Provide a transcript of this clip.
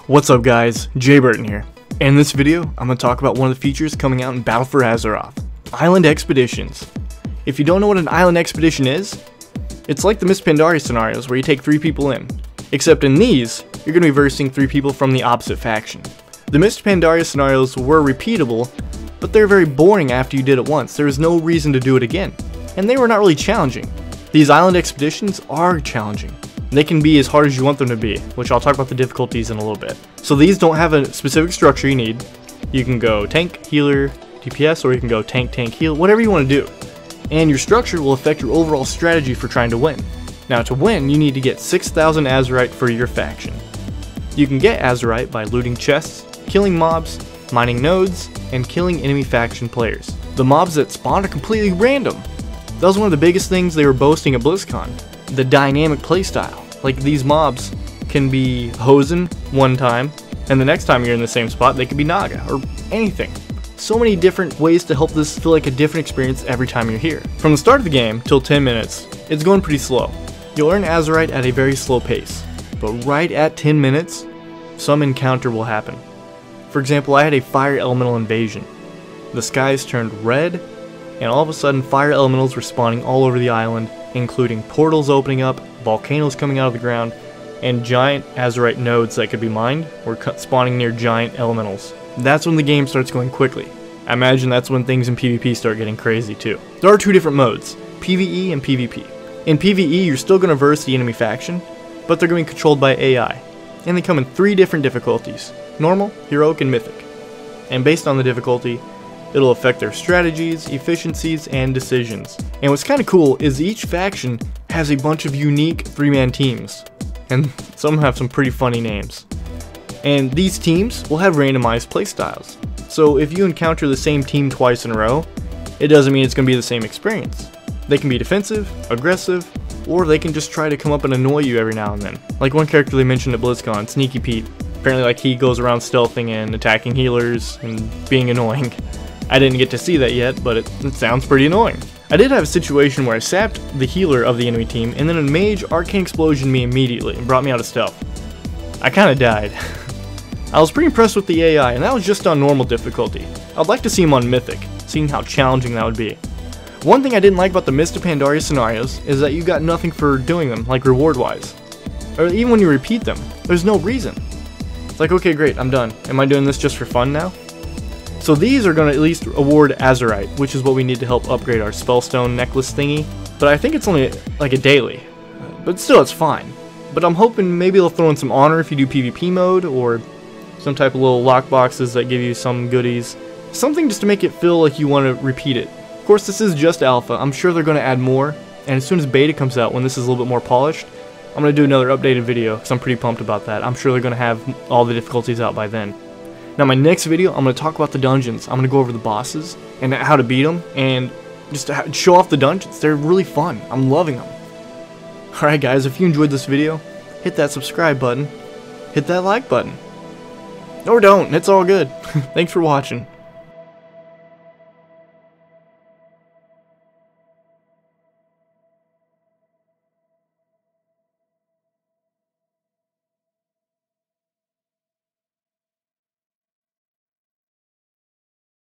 What's up guys, Jay Burton here. And in this video, I'm going to talk about one of the features coming out in Battle for Azeroth, Island Expeditions. If you don't know what an Island Expedition is, it's like the Miss Pandaria scenarios where you take 3 people in. Except in these, you're going to be versing 3 people from the opposite faction. The Miss Pandaria scenarios were repeatable, but they're very boring after you did it once. There was no reason to do it again. And they were not really challenging. These Island Expeditions are challenging. They can be as hard as you want them to be, which I'll talk about the difficulties in a little bit. So these don't have a specific structure you need. You can go tank, healer, DPS, or you can go tank, heal, whatever you want to do. And your structure will affect your overall strategy for trying to win. Now to win, you need to get 6,000 Azerite for your faction. You can get Azerite by looting chests, killing mobs, mining nodes, and killing enemy faction players. The mobs that spawn are completely random. That was one of the biggest things they were boasting at BlizzCon. The dynamic playstyle. Like these mobs can be Hosen one time, and the next time you're in the same spot they could be Naga, or anything. So many different ways to help this feel like a different experience every time you're here. From the start of the game till 10 minutes, it's going pretty slow. You'll earn Azerite at a very slow pace, but right at 10 minutes, some encounter will happen. For example, I had a fire elemental invasion. The skies turned red, and all of a sudden fire elementals were spawning all over the island, including portals opening up, volcanoes coming out of the ground, and giant Azerite nodes that could be mined were spawning near giant elementals. That's when the game starts going quickly. I imagine that's when things in PvP start getting crazy too. There are 2 different modes, PvE and PvP. In PvE, you're still going to verse the enemy faction, but they're going to be controlled by AI. And they come in 3 different difficulties, normal, heroic, and mythic. And based on the difficulty, it'll affect their strategies, efficiencies, and decisions. And what's kind of cool is each faction has a bunch of unique 3-man teams, and some have some pretty funny names. And these teams will have randomized playstyles. So if you encounter the same team twice in a row, it doesn't mean it's going to be the same experience. They can be defensive, aggressive, or they can just try to come up and annoy you every now and then. Like one character they mentioned at BlizzCon, Sneaky Pete. Apparently like he goes around stealthing and attacking healers and being annoying. I didn't get to see that yet, but it sounds pretty annoying. I did have a situation where I sapped the healer of the enemy team, and then a mage arcane explosioned me immediately and brought me out of stealth. I kinda died. I was pretty impressed with the AI, and that was just on normal difficulty. I'd like to see him on mythic, seeing how challenging that would be. One thing I didn't like about the Miss Pandaria scenarios is that you got nothing for doing them, like reward-wise. Or even when you repeat them, there's no reason. It's like, okay great, I'm done. Am I doing this just for fun now? So these are going to at least award Azerite, which is what we need to help upgrade our Spellstone necklace thingy. But I think it's only like a daily. But still, it's fine. But I'm hoping maybe they'll throw in some honor if you do PvP mode, or some type of little lockboxes that give you some goodies. Something just to make it feel like you want to repeat it. Of course, this is just alpha. I'm sure they're going to add more. And as soon as beta comes out, when this is a little bit more polished, I'm going to do another updated video, because I'm pretty pumped about that. I'm sure they're going to have all the difficulties out by then. Now my next video, I'm going to talk about the dungeons. I'm going to go over the bosses and how to beat them and just to show off the dungeons. They're really fun. I'm loving them. Alright guys, if you enjoyed this video, hit that subscribe button, hit that like button. Or don't, it's all good. Thanks for watching.